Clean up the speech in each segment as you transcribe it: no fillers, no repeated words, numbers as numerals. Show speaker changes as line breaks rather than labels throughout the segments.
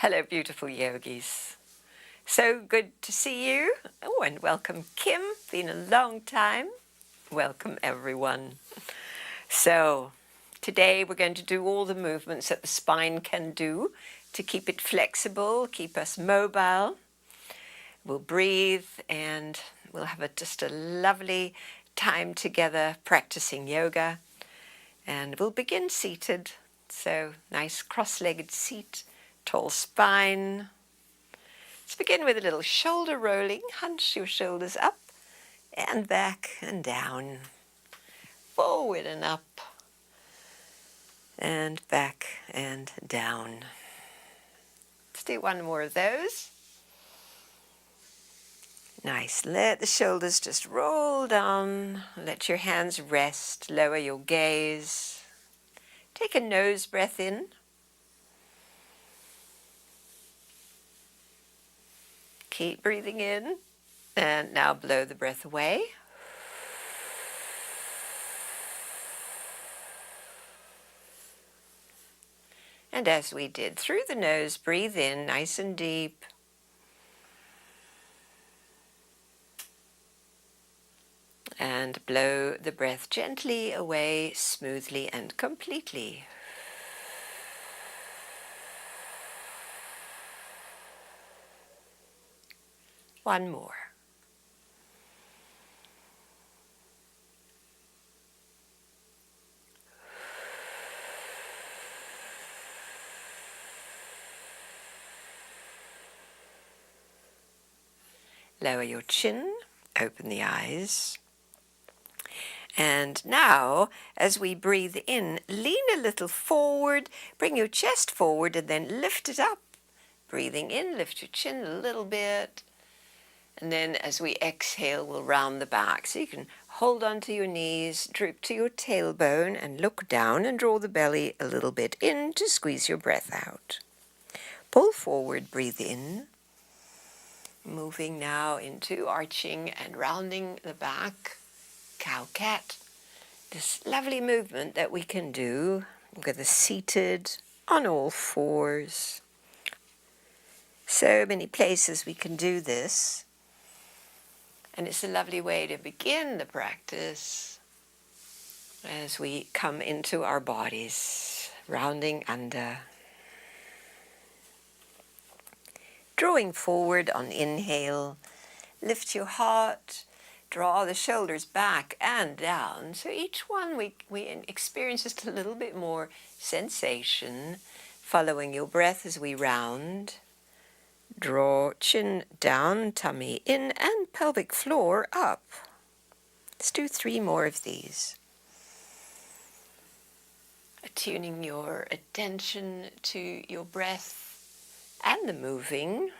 Hello, beautiful yogis. So good to see you. Oh, and welcome, Kim. Been a long time. Welcome, everyone. So today we're going to do all the movements that the spine can do to keep it flexible, keep us mobile. We'll breathe and we'll have just a lovely time together practicing yoga. And we'll begin seated. So nice cross-legged seat, tall spine. Let's begin with a little shoulder rolling. Hunch your shoulders up and back and down. Forward and up and back and down. Let's do one more of those. Nice. Let the shoulders just roll down. Let your hands rest. Lower your gaze. Take a nose breath in. Keep breathing in. And now blow the breath away. And as we did, through the nose, breathe in nice and deep. And blow the breath gently away, smoothly and completely. One more. Lower your chin, open the eyes. And now, as we breathe in, lean a little forward, bring your chest forward and then lift it up. Breathing in, lift your chin a little bit. And then as we exhale, we'll round the back. So you can hold onto your knees, droop to your tailbone and look down and draw the belly a little bit in to squeeze your breath out. Pull forward, breathe in. Moving now into arching and rounding the back, cow-cat. This lovely movement that we can do with a seated on all fours. So many places we can do this. And it's a lovely way to begin the practice as we come into our bodies, rounding under. Drawing forward on inhale, lift your heart, draw the shoulders back and down. So each one we experience just a little bit more sensation, following your breath as we round. Draw chin down, tummy in, and pelvic floor up. Let's do 3 more of these. Attuning your attention to your breath and the moving.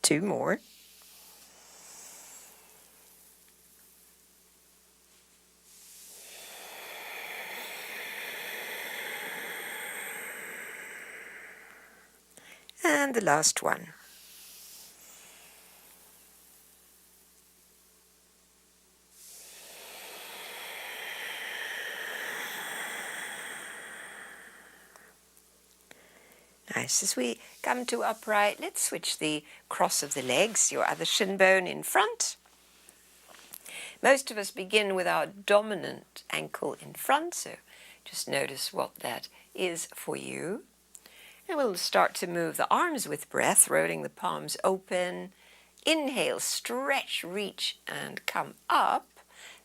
2 more. And the last one. Nice. As we come to upright, let's switch the cross of the legs, your other shin bone in front. Most of us begin with our dominant ankle in front, so just notice what that is for you. And we'll start to move the arms with breath, rolling the palms open. Inhale, stretch, reach, and come up.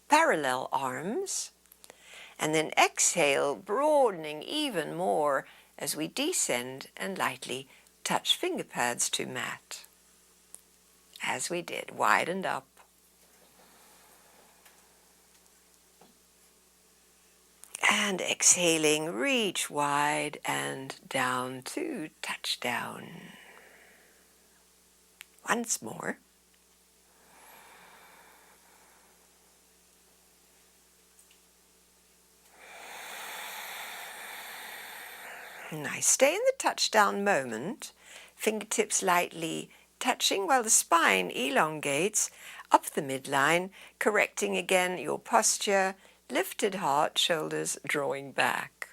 Parallel arms. And then exhale, broadening even more as we descend and lightly touch finger pads to mat. As we did, widened up. And exhaling, reach wide and down to touchdown. Once more. Nice. Stay in the touchdown moment. Fingertips lightly touching while the spine elongates up the midline, correcting again your posture. Lifted heart, shoulders drawing back.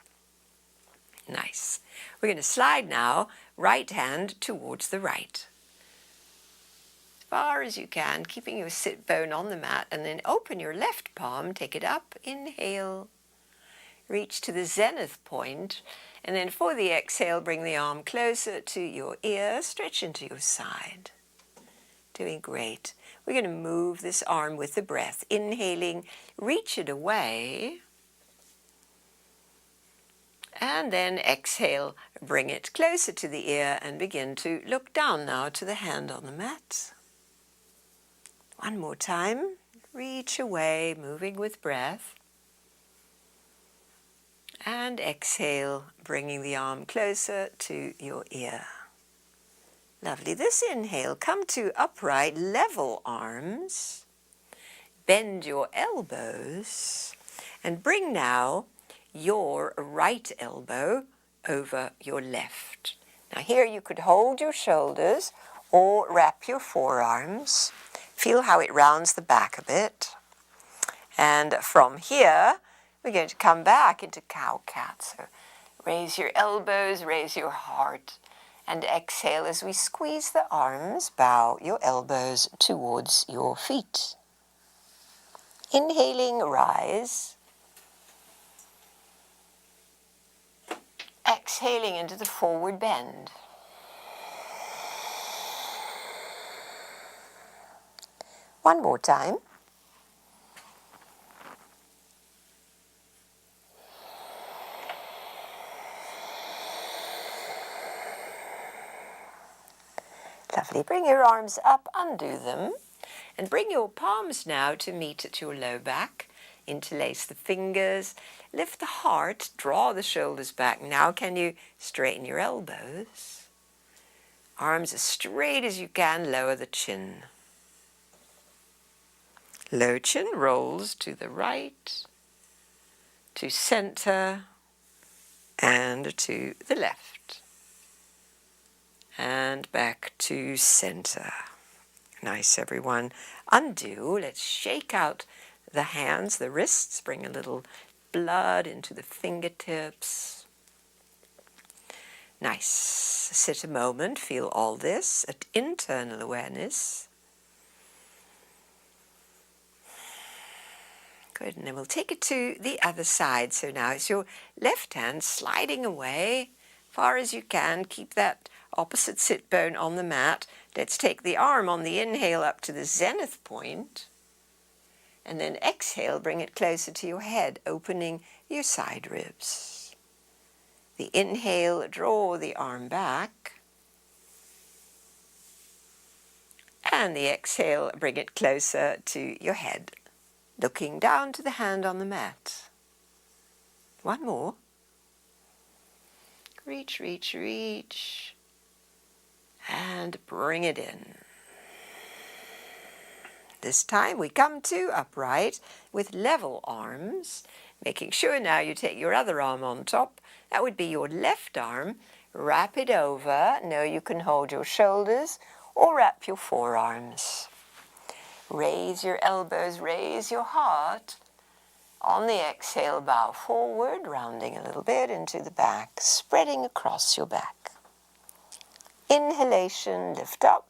Nice. We're going to slide now, right hand towards the right. As far as you can, keeping your sit bone on the mat, and then open your left palm, take it up, inhale, reach to the zenith point, and then for the exhale, bring the arm closer to your ear, stretch into your side. Doing great. We're going to move this arm with the breath. Inhaling, reach it away. And then exhale, bring it closer to the ear and begin to look down now to the hand on the mat. One more time. Reach away, moving with breath. And exhale, bringing the arm closer to your ear. Lovely. This inhale, come to upright, level arms. Bend your elbows and bring now your right elbow over your left. Now here you could hold your shoulders or wrap your forearms. Feel how it rounds the back a bit. And from here, we're going to come back into cow-cat. So raise your elbows, raise your heart, and exhale as we squeeze the arms, bow your elbows towards your feet. Inhaling, rise. Exhaling into the forward bend. One more time. Lovely. Bring your arms up, undo them, and bring your palms now to meet at your low back. Interlace the fingers, lift the heart, draw the shoulders back. Now can you straighten your elbows? Arms as straight as you can, lower the chin. Low chin rolls to the right, to center, and to the left. And back to center. Nice, everyone. Undo. Let's shake out the hands, the wrists. Bring a little blood into the fingertips. Nice. Sit a moment. Feel all this at internal awareness. Good. And then we'll take it to the other side. So now it's your left hand sliding away far as you can. Keep that opposite sit bone on the mat. Let's take the arm on the inhale up to the zenith point. And then exhale, bring it closer to your head, opening your side ribs. The inhale, draw the arm back. And the exhale, bring it closer to your head, looking down to the hand on the mat. One more. Reach, reach, reach. And bring it in. This time we come to upright with level arms, making sure now you take your other arm on top. That would be your left arm. Wrap it over. Now you can hold your shoulders or wrap your forearms. Raise your elbows, raise your heart. On the exhale, bow forward, rounding a little bit into the back, spreading across your back. Inhalation, lift up.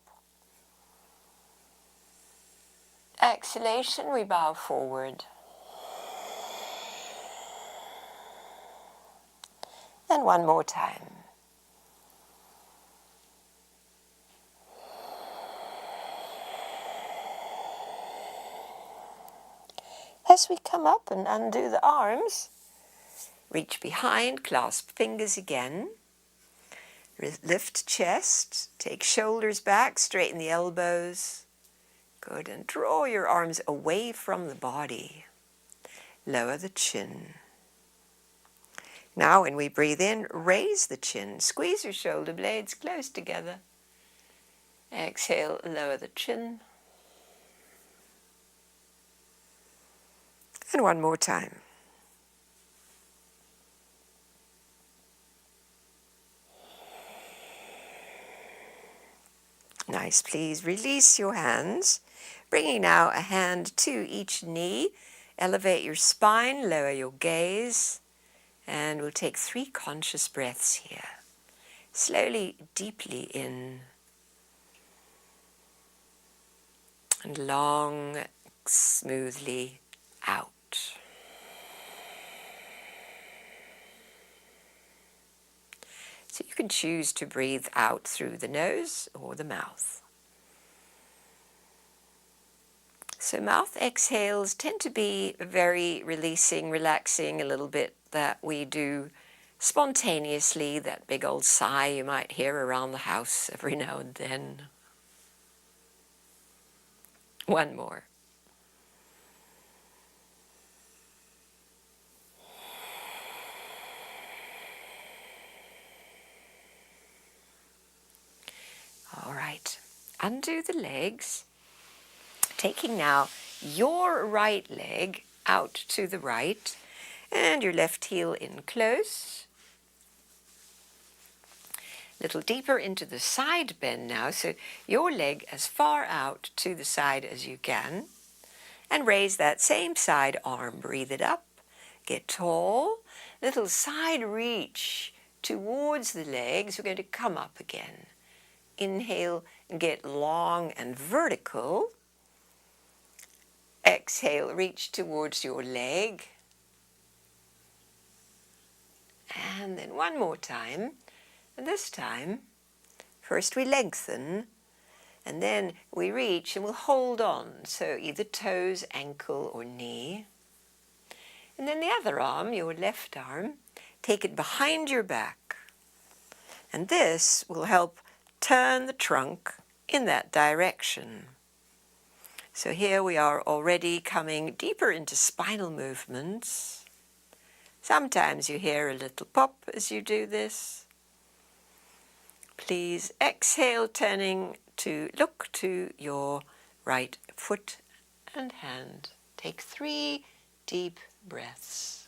Exhalation, we bow forward. And one more time. As we come up and undo the arms, reach behind, clasp fingers again. Lift chest, take shoulders back, straighten the elbows. Good, and draw your arms away from the body. Lower the chin. Now when we breathe in, raise the chin. Squeeze your shoulder blades close together. Exhale, lower the chin. And one more time. Nice, please release your hands, bringing now a hand to each knee. Elevate your spine, lower your gaze, And we'll take 3 conscious breaths here. Slowly, deeply in, and long, smoothly out. So you can choose to breathe out through the nose or the mouth. So mouth exhales tend to be very releasing, relaxing, a little bit that we do spontaneously, that big old sigh you might hear around the house every now and then. One more. All right, undo the legs, taking now your right leg out to the right and your left heel in close. A little deeper into the side bend now, so your leg as far out to the side as you can. And raise that same side arm, breathe it up, get tall, little side reach towards the legs. We're going to come up again. Inhale and get long and vertical. Exhale, reach towards your leg. And then one more time. And this time, first we lengthen, and then we reach and we'll hold on. So either toes, ankle, or knee. And then the other arm, your left arm, take it behind your back. And this will help turn the trunk in that direction. So here we are already coming deeper into spinal movements. Sometimes you hear a little pop as you do this. Please exhale, turning to look to your right foot and hand. Take 3 deep breaths.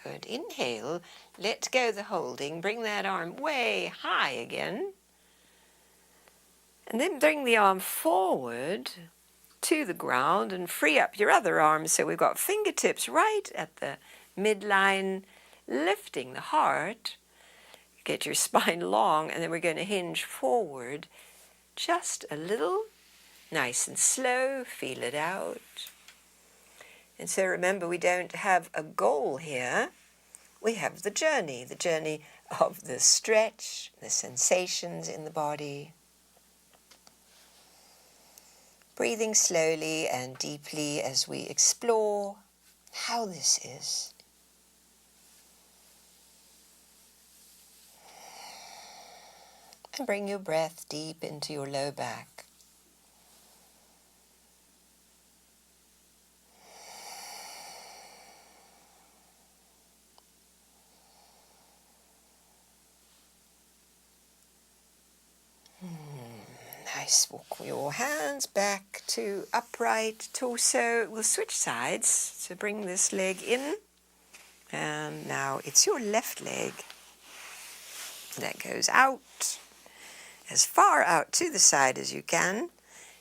Good. Inhale, let go the holding, bring that arm way high again. And then bring the arm forward to the ground and free up your other arm. So we've got fingertips right at the midline, lifting the heart. Get your spine long, and then we're going to hinge forward just a little, nice and slow, feel it out. And so remember, we don't have a goal here. We have the journey of the stretch, the sensations in the body. Breathing slowly and deeply as we explore how this is. And bring your breath deep into your low back. Nice. Walk your hands back to upright torso. We'll switch sides. So bring this leg in. And now it's your left leg that goes out, as far out to the side as you can.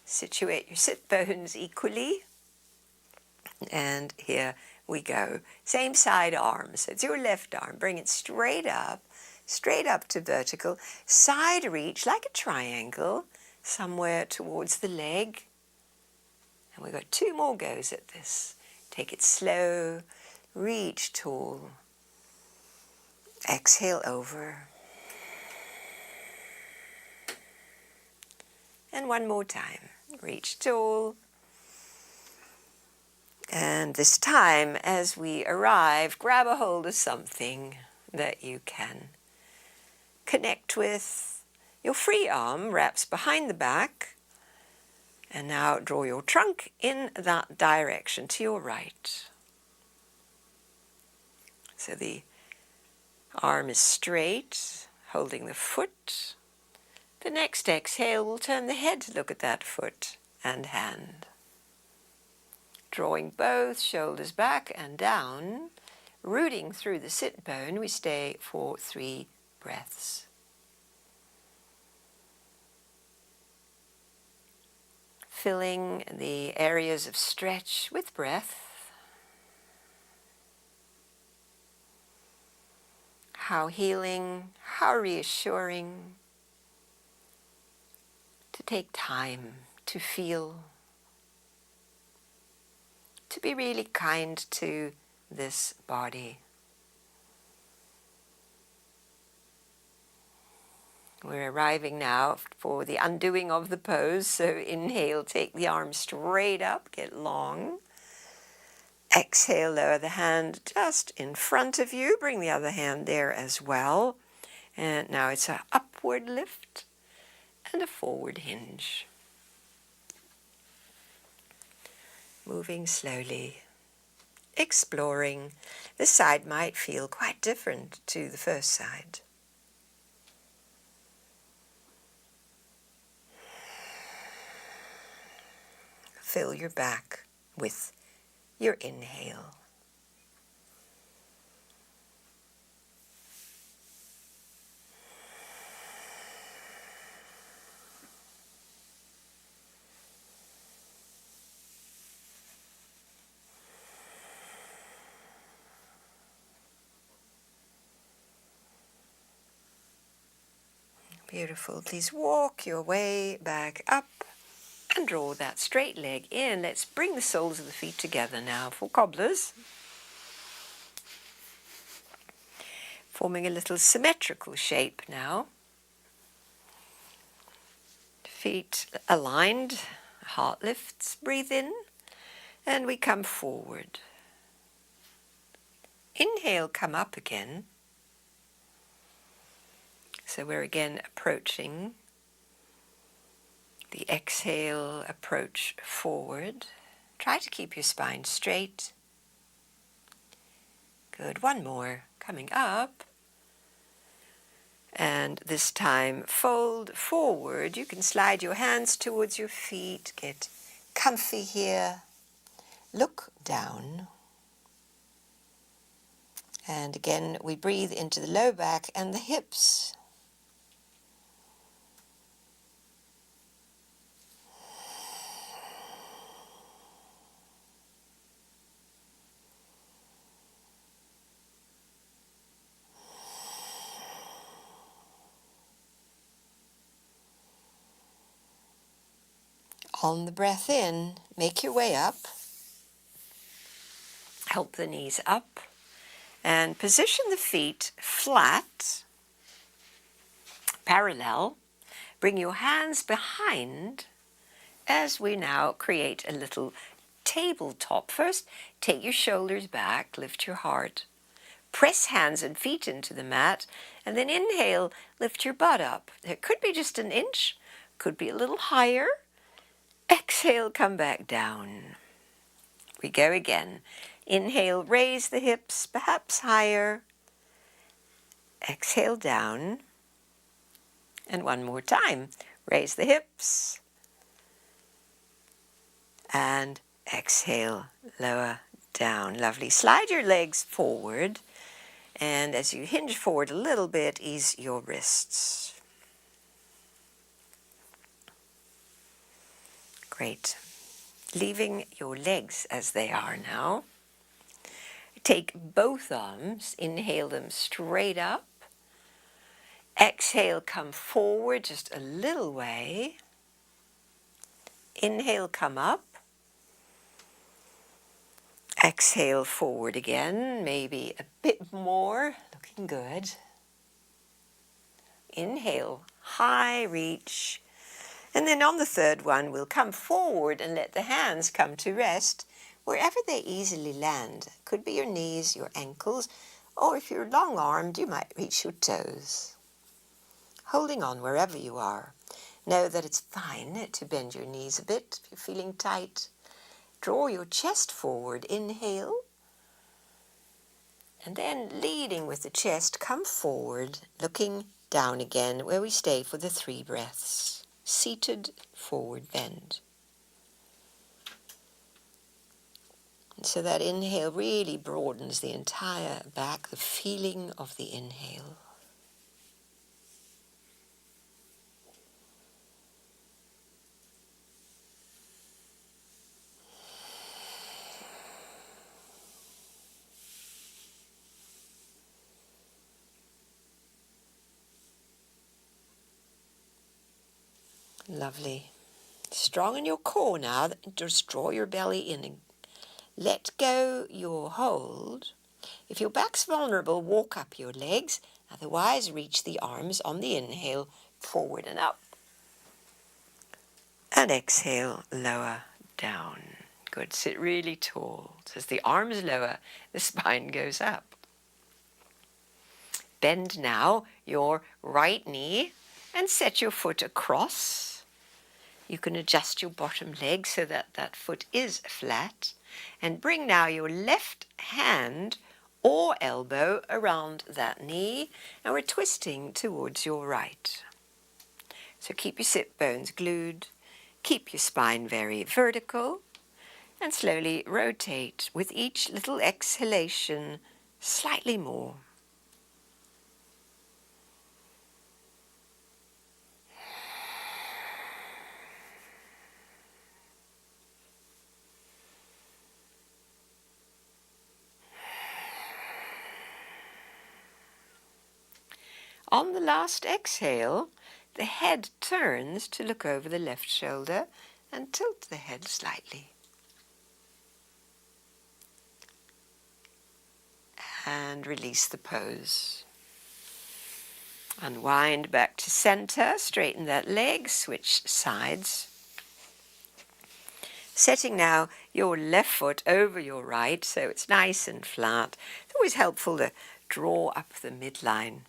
Situate your sit bones equally. And here we go. Same side arm. So it's your left arm. Bring it straight up to vertical. Side reach like a triangle, somewhere towards the leg. And we've got 2 more goes at this. Take it slow, reach tall. Exhale over. And one more time. Reach tall. And this time, as we arrive, grab a hold of something that you can connect with. Your free arm wraps behind the back. And now draw your trunk in that direction to your right. So the arm is straight, holding the foot. The next exhale will turn the head to look at that foot. and hand. Drawing both shoulders back and down, rooting through the sit bone, we stay for 3 breaths. Filling the areas of stretch with breath. How healing, how reassuring to take time to feel, to be really kind to this body. We're arriving now for the undoing of the pose, so inhale, take the arms straight up, get long. Exhale, lower the hand just in front of you, bring the other hand there as well. And now it's an upward lift and a forward hinge. Moving slowly, exploring. This side might feel quite different to the first side. Fill your back with your inhale. Beautiful. Please walk your way back up and draw that straight leg in. Let's bring the soles of the feet together now for cobblers. Forming a little symmetrical shape now. Feet aligned, heart lifts, breathe in, and we come forward. Inhale, come up again. So we're again approaching. The exhale, approach forward. Try to keep your spine straight. Good, one more. Coming up. And this time, fold forward. You can slide your hands towards your feet. Get comfy here. Look down. And again, we breathe into the low back and the hips. On the breath in, make your way up. Help the knees up. And position the feet flat, parallel. Bring your hands behind as we now create a little tabletop. First, take your shoulders back, lift your heart. Press hands and feet into the mat, and then inhale, lift your butt up. It could be just an inch, could be a little higher. Exhale, come back down. We go again. Inhale, raise the hips, perhaps higher. Exhale, down. And one more time. Raise the hips. And exhale, lower, down. Lovely. Slide your legs forward. And as you hinge forward a little bit, ease your wrists. Great. Leaving your legs as they are now. Take both arms, inhale them straight up. Exhale, come forward just a little way. Inhale, come up. Exhale, forward again, maybe a bit more, looking good. Inhale, high reach. And then on the third one, we'll come forward and let the hands come to rest wherever they easily land. Could be your knees, your ankles, or if you're long-armed, you might reach your toes. Holding on wherever you are. Know that it's fine to bend your knees a bit if you're feeling tight. Draw your chest forward, inhale. And then leading with the chest, come forward, looking down again, where we stay for the 3 breaths. Seated forward bend. So that inhale really broadens the entire back, the feeling of the inhale. Lovely. Strong in your core now. Just draw your belly in and let go your hold. If your back's vulnerable, walk up your legs. Otherwise, reach the arms on the inhale, forward and up. And exhale, lower down. Good. Sit really tall. As the arms lower, the spine goes up. Bend now your right knee and set your foot across. You can adjust your bottom leg so that that foot is flat. And bring now your left hand or elbow around that knee, and we're twisting towards your right. So keep your sit bones glued, keep your spine very vertical, and slowly rotate with each little exhalation slightly more. On the last exhale, the head turns to look over the left shoulder and tilt the head slightly. And release the pose. Unwind back to center, straighten that leg, switch sides. Setting now your left foot over your right so it's nice and flat. It's always helpful to draw up the midline.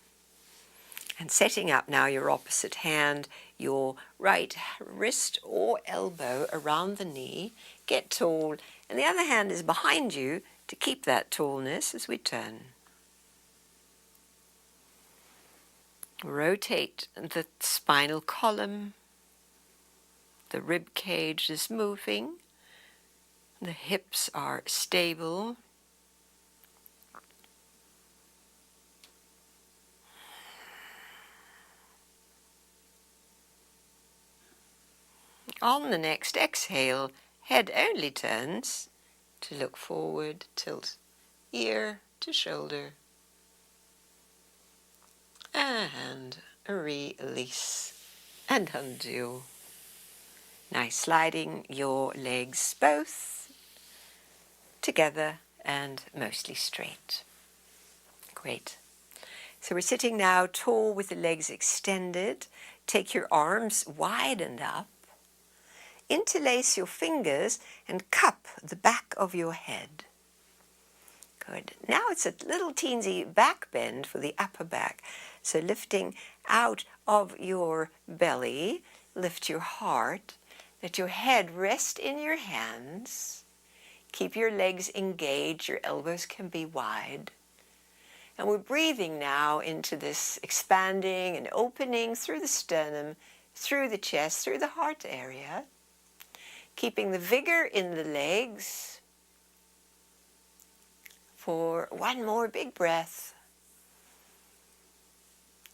And setting up now your opposite hand, your right wrist or elbow around the knee. Get tall, and the other hand is behind you to keep that tallness as we turn. Rotate the spinal column. The rib cage is moving. The hips are stable. On the next exhale, head only turns to look forward, tilt ear to shoulder, and release and undo. Now sliding your legs both together and mostly straight. Great. So we're sitting now tall with the legs extended. Take your arms wide and up. Interlace your fingers and cup the back of your head. Good. Now it's a little teensy back bend for the upper back. So lifting out of your belly, lift your heart. Let your head rest in your hands. Keep your legs engaged. Your elbows can be wide. And we're breathing now into this expanding and opening through the sternum, through the chest, through the heart area. Keeping the vigor in the legs for one more big breath.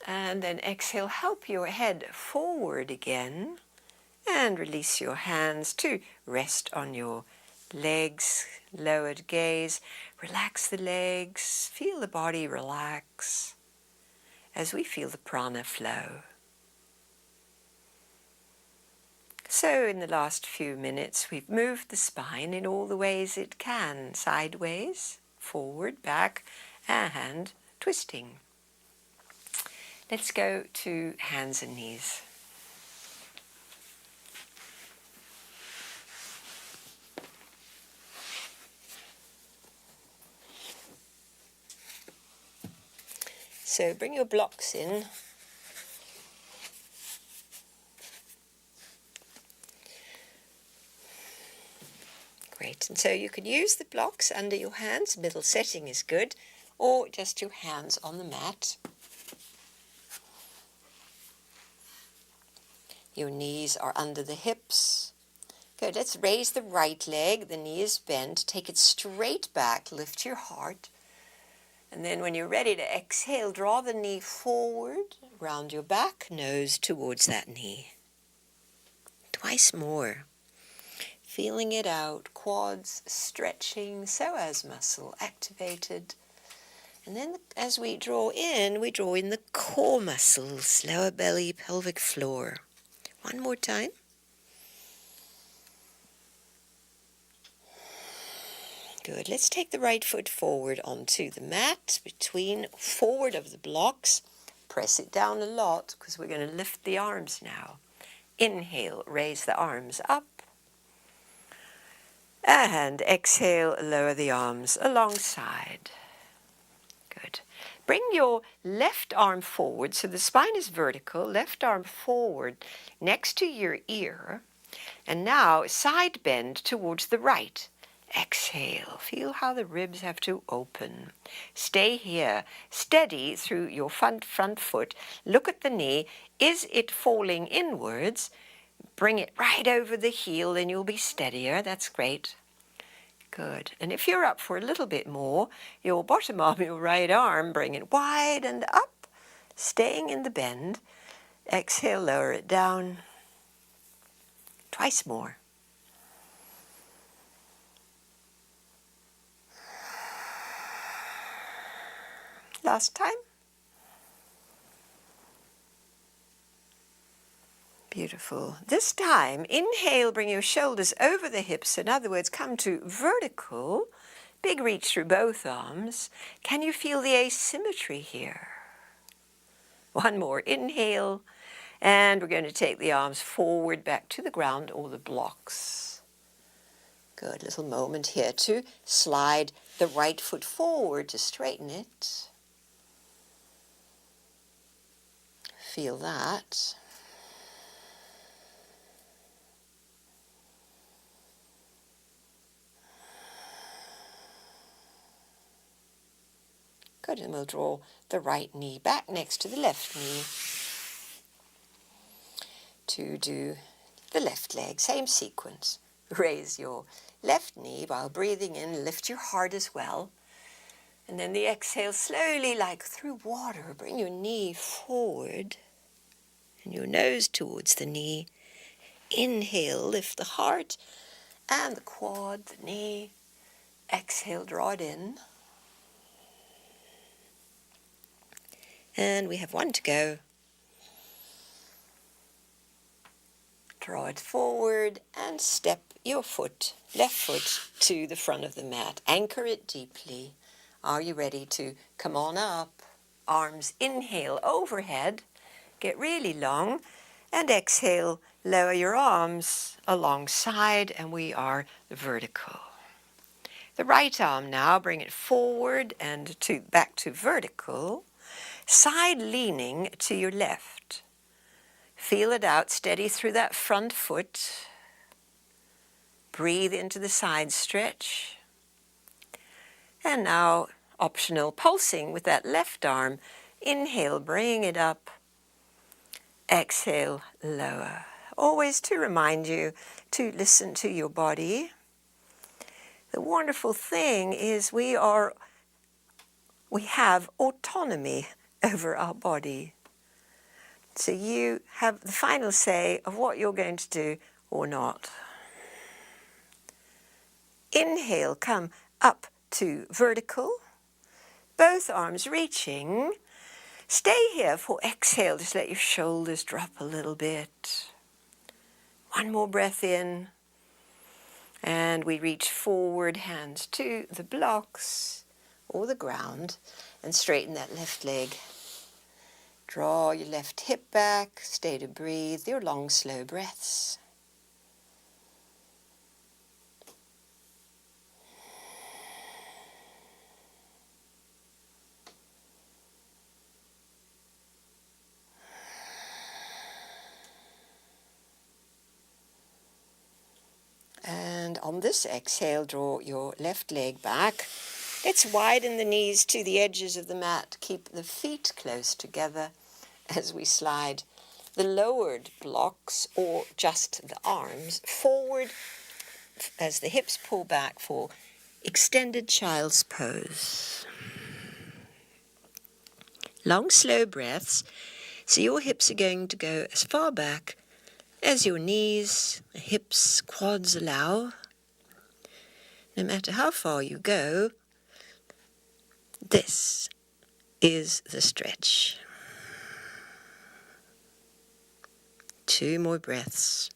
And then exhale, help your head forward again and release your hands to rest on your legs, lowered gaze. Relax the legs, feel the body relax as we feel the prana flow. So in the last few minutes, we've moved the spine in all the ways it can, sideways, forward, back, and twisting. Let's go to hands and knees. So bring your blocks in. Great, and so you can use the blocks under your hands, middle setting is good, or just your hands on the mat. Your knees are under the hips, Good. Let's raise the right leg. The knee is bent. Take it straight back. Lift your heart. And then when you're ready to exhale, draw the knee forward, round your back, nose towards that knee. Twice more. Feeling it out, quads stretching, psoas muscle activated. And then as we draw in the core muscles, lower belly, pelvic floor. One more time. Good. Let's take the right foot forward onto the mat, forward of the blocks. Press it down a lot because we're going to lift the arms now. Inhale, raise the arms up. And exhale, lower the arms alongside. Good. Bring your left arm forward so the spine is vertical, left arm forward next to your ear. And now side bend towards the right. Exhale. Feel how the ribs have to open. Stay here. Steady through your front foot. Look at the knee. Is it falling inwards? Bring it right over the heel and you'll be steadier. That's great. Good. And if you're up for a little bit more, your bottom arm, your right arm, bring it wide and up, staying in the bend. Exhale, lower it down. Twice more. Last time. Beautiful. This time, inhale, bring your shoulders over the hips. In other words, come to vertical. Big reach through both arms. Can you feel the asymmetry here? One more. Inhale. And we're going to take the arms forward back to the ground or the blocks. Good. Little moment here to slide the right foot forward to straighten it. Feel that. Good, and we'll draw the right knee back next to the left knee to do the left leg. Same sequence. Raise your left knee while breathing in. Lift your heart as well. And then the exhale slowly, like through water. Bring your knee forward and your nose towards the knee. Inhale, lift the heart and the quad, the knee. Exhale, draw it in. And we have one to go. Draw it forward and step your foot, left foot, to the front of the mat. Anchor it deeply. Are you ready to come on up? Arms inhale overhead. Get really long. And exhale, lower your arms alongside, and we are vertical. The right arm now, bring it forward and back to vertical. Side leaning to your left. Feel it out, steady through that front foot. Breathe into the side stretch. And now, optional, pulsing with that left arm. Inhale, bring it up. Exhale, lower. Always to remind you to listen to your body. The wonderful thing is we have autonomy over our body. So you have the final say of what you're going to do or not. Inhale, come up to vertical. Both arms reaching. Stay here for exhale. Just let your shoulders drop a little bit. One more breath in. And we reach forward, hands to the blocks or the ground, and straighten that left leg. Draw your left hip back, stay to breathe your long, slow breaths. And on this exhale, draw your left leg back. Let's widen the knees to the edges of the mat. Keep the feet close together as we slide the lowered blocks or just the arms forward as the hips pull back for extended child's pose. Long, slow breaths. So your hips are going to go as far back as your knees, hips, quads allow. No matter how far you go, this is the stretch. 2 more breaths.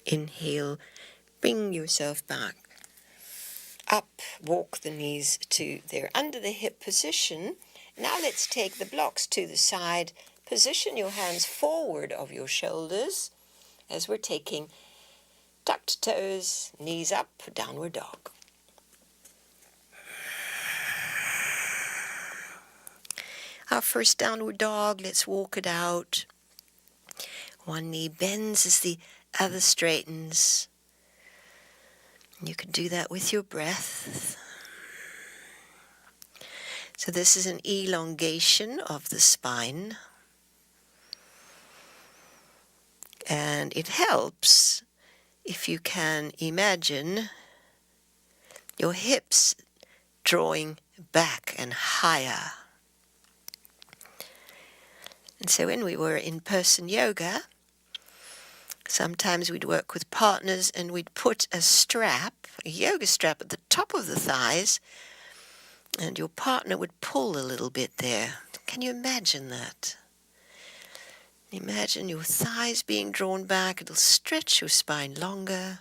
Inhale, bring yourself back. Up, walk the knees to their under the hip position. Now let's take the blocks to the side. Position your hands forward of your shoulders as we're taking tucked toes, knees up, downward dog. Our first downward dog, let's walk it out. One knee bends as the other straightens. You can do that with your breath. So this is an elongation of the spine. And it helps if you can imagine your hips drawing back and higher. And so when we were in-person yoga, sometimes we'd work with partners and we'd put a strap, a yoga strap at the top of the thighs, and your partner would pull a little bit there. Can you imagine that? Imagine your thighs being drawn back. It'll stretch your spine longer.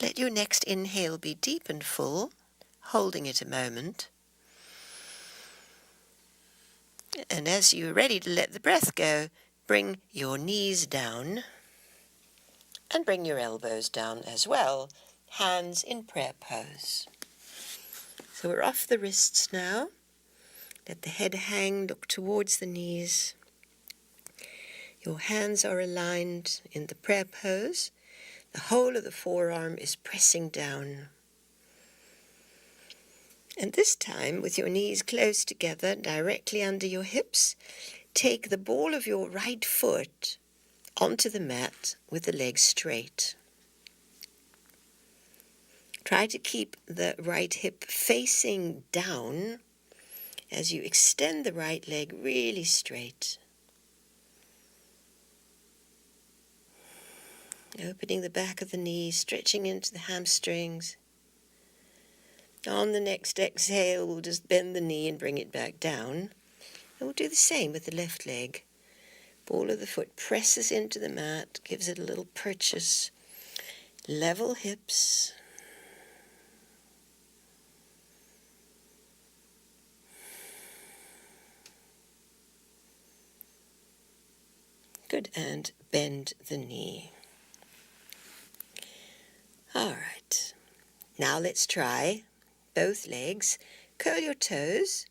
Let your next inhale be deep and full, holding it a moment. And as you're ready to let the breath go, bring your knees down and bring your elbows down as well. Hands in prayer pose. So we're off the wrists now. Let the head hang, look towards the knees. Your hands are aligned in the prayer pose. The whole of the forearm is pressing down. And this time, with your knees close together, directly under your hips, take the ball of your right foot onto the mat with the legs straight. Try to keep the right hip facing down as you extend the right leg really straight. Opening the back of the knee, stretching into the hamstrings. On the next exhale, we'll just bend the knee and bring it back down. And we'll do the same with the left leg. Ball of the foot presses into the mat, gives it a little purchase. Level hips. Good, and bend the knee. All right. Now let's try both legs. Curl your toes.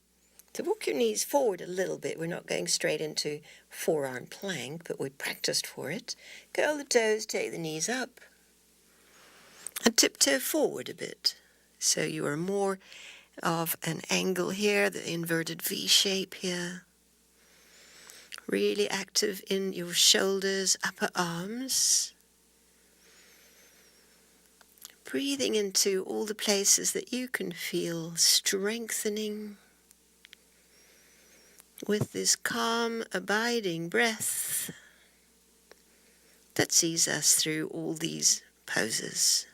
To walk your knees forward a little bit. We're not going straight into forearm plank, but we practiced for it. Curl the toes, take the knees up, and tiptoe forward a bit. So you are more of an angle here, the inverted V shape here. Really active in your shoulders, upper arms. Breathing into all the places that you can feel strengthening with this calm, abiding breath that sees us through all these poses.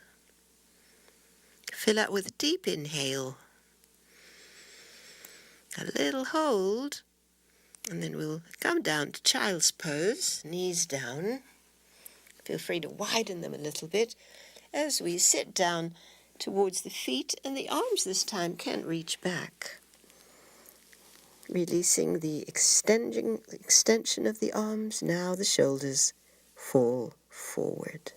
Fill up with a deep inhale, a little hold, and then we'll come down to child's pose, knees down. Feel free to widen them a little bit as we sit down towards the feet, and the arms this time can reach back. Releasing the extension of the arms, now the shoulders fall forward.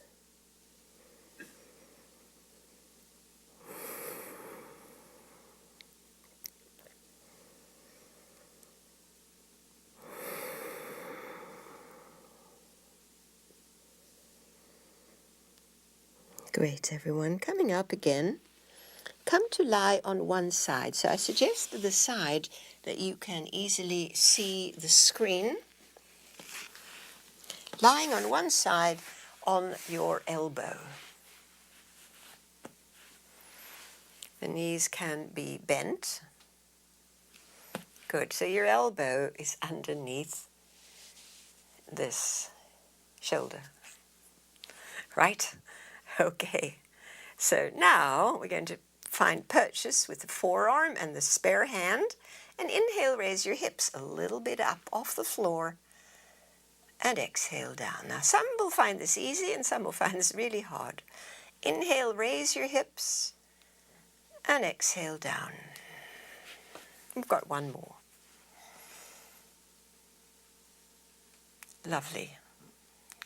Great, everyone. Coming up again. Come to lie on one side. So I suggest the side that you can easily see the screen. Lying on one side on your elbow. The knees can be bent. Good. So your elbow is underneath this shoulder. Right? Okay. So now we're going to find purchase with the forearm and the spare hand. And inhale, raise your hips a little bit up off the floor. And exhale down. Now some will find this easy and some will find this really hard. Inhale, raise your hips. And exhale down. We've got one more. Lovely.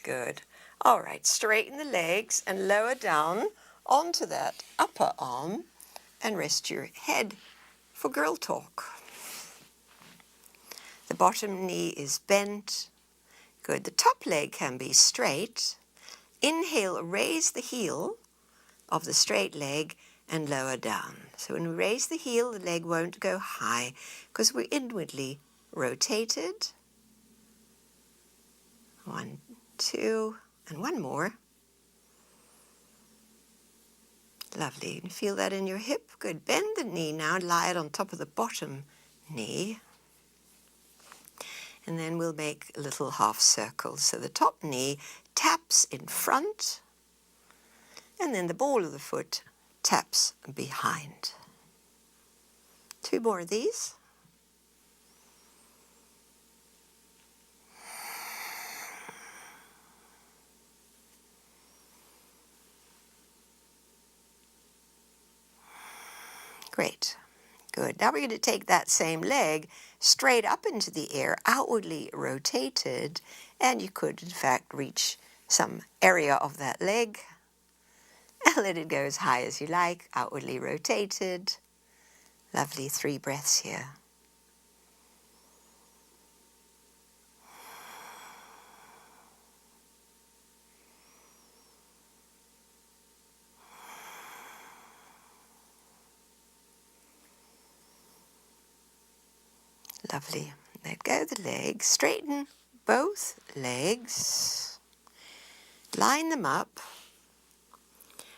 Good. All right, straighten the legs and lower down onto that upper arm and rest your head for girl talk. The bottom knee is bent. Good. The top leg can be straight. Inhale, raise the heel of the straight leg and lower down. So when we raise the heel, the leg won't go high because we're inwardly rotated. 1, 2, and one more. Lovely. You can feel that in your hip. Good. Bend the knee now, lie it on top of the bottom knee. And then we'll make a little half circle. So the top knee taps in front, and then the ball of the foot taps behind. 2 more of these. Great. Good. Now we're going to take that same leg straight up into the air, outwardly rotated, and you could, in fact, reach some area of that leg and let it go as high as you like, outwardly rotated. Lovely. 3 breaths here. Lovely. Let go of the legs. Straighten both legs. Line them up.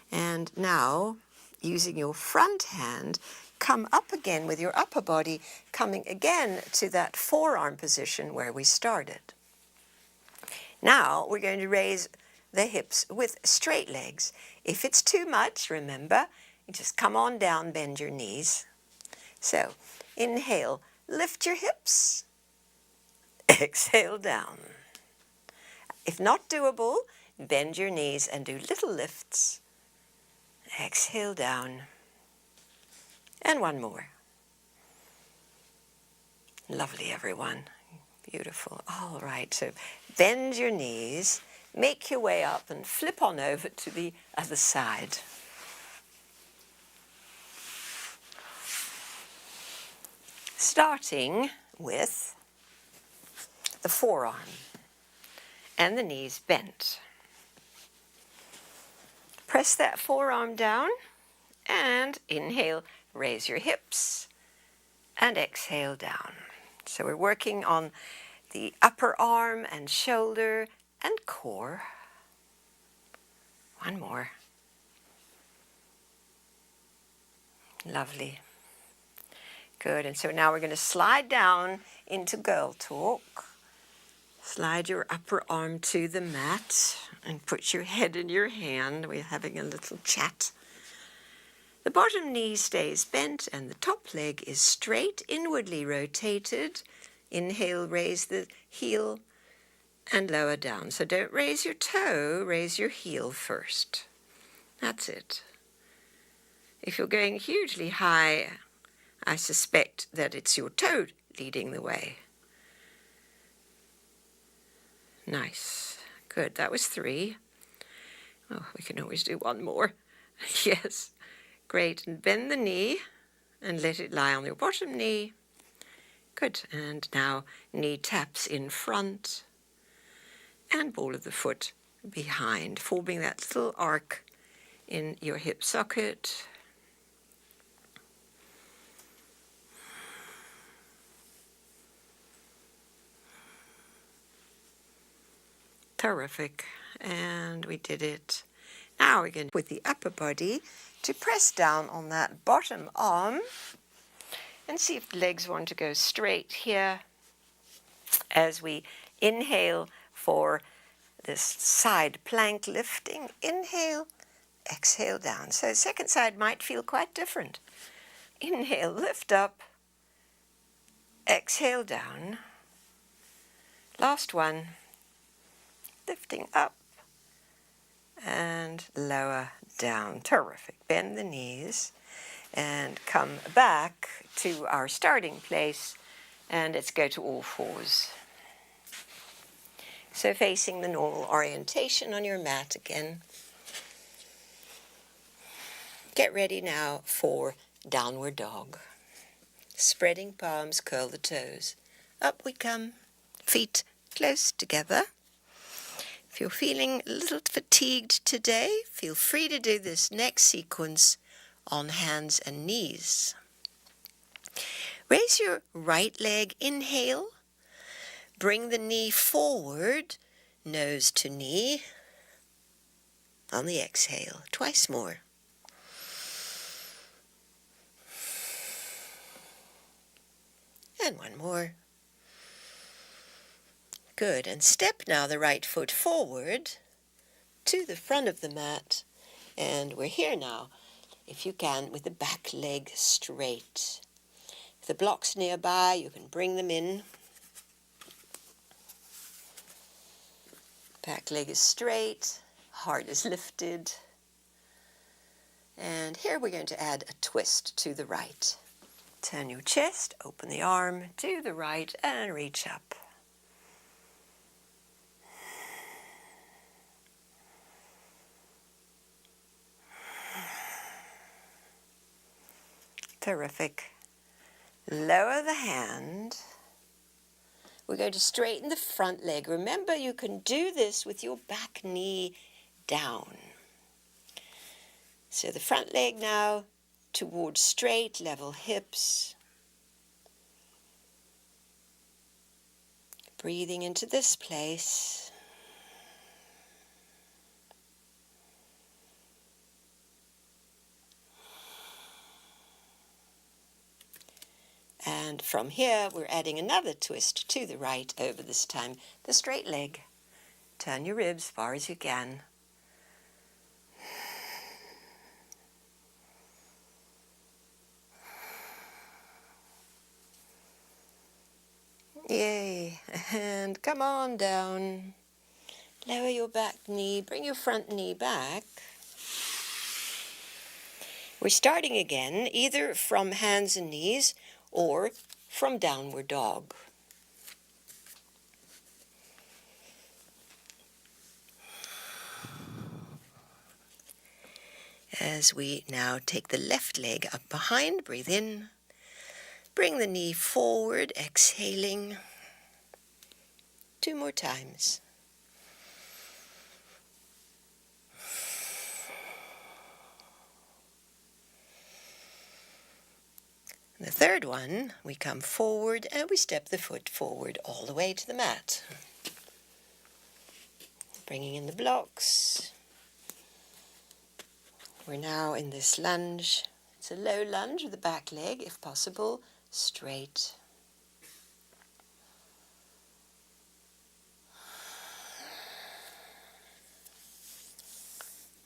And now, using your front hand, come up again with your upper body, coming again to that forearm position where we started. Now, we're going to raise the hips with straight legs. If it's too much, remember, you just come on down, bend your knees. So, inhale. Lift your hips, exhale down. If not doable, bend your knees and do little lifts. Exhale down. And one more. Lovely, everyone. Beautiful. All right, so bend your knees, make your way up and flip on over to the other side. Starting with the forearm and the knees bent. Press that forearm down and inhale, raise your hips and exhale down. So we're working on the upper arm and shoulder and core. One more. Lovely. Good, and so now we're going to slide down into girl talk. Slide your upper arm to the mat and put your head in your hand. We're having a little chat. The bottom knee stays bent and the top leg is straight, inwardly rotated. Inhale, raise the heel and lower down. So don't raise your toe, raise your heel first. That's it. If you're going hugely high, I suspect that it's your toe leading the way. Nice. Good. That was 3. Oh, we can always do one more. Yes. Great. And bend the knee and let it lie on your bottom knee. Good. And now knee taps in front and ball of the foot behind, forming that little arc in your hip socket. Terrific. And we did it. Now we're going to, with the upper body, to press down on that bottom arm and see if the legs want to go straight here as we inhale for this side plank lifting. Inhale, exhale down. So the second side might feel quite different. Inhale, lift up, exhale down. Last one, lifting up and lower down. Terrific. Bend the knees and come back to our starting place, and let's go to all fours. So facing the normal orientation on your mat again. Get ready now for downward dog. Spreading palms, curl the toes. Up we come, feet close together. If you're feeling a little fatigued today, feel free to do this next sequence on hands and knees. Raise your right leg, inhale. Bring the knee forward, nose to knee. On the exhale, twice more. And one more. Good. And step now the right foot forward to the front of the mat. And we're here now, if you can, with the back leg straight. If the block's nearby, you can bring them in. Back leg is straight, heart is lifted. And here we're going to add a twist to the right. Turn your chest, open the arm to the right and reach up. Terrific. Lower the hand. We're going to straighten the front leg. Remember, you can do this with your back knee down. So the front leg now towards straight, level hips. Breathing into this place. And from here, we're adding another twist to the right over this time, the straight leg. Turn your ribs as far as you can. Yay. And come on down. Lower your back knee, bring your front knee back. We're starting again, either from hands and knees or from downward dog. As we now take the left leg up behind, breathe in. Bring the knee forward, exhaling. 2 more times. The third one, we come forward and we step the foot forward all the way to the mat. Bringing in the blocks. We're now in this lunge. It's a low lunge with the back leg, if possible, straight.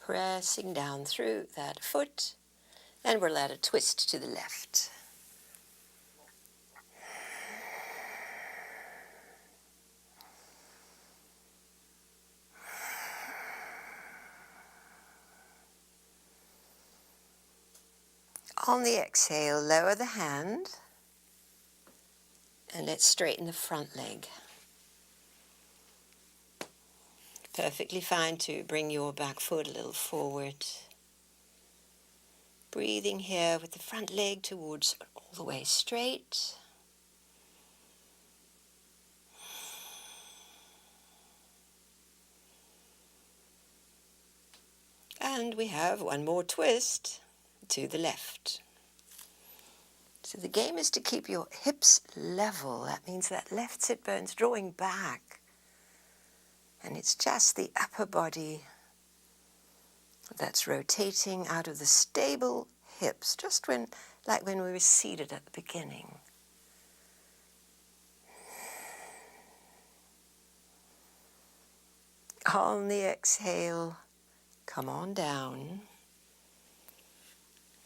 Pressing down through that foot, and we'll add a twist to the left. On the exhale, lower the hand, and let's straighten the front leg. Perfectly fine to bring your back foot a little forward. Breathing here with the front leg towards all the way straight. And we have one more twist to the left. So the game is to keep your hips level. That means that left sit bone's drawing back. And it's just the upper body that's rotating out of the stable hips, just like when we were seated at the beginning. On the exhale, come on down.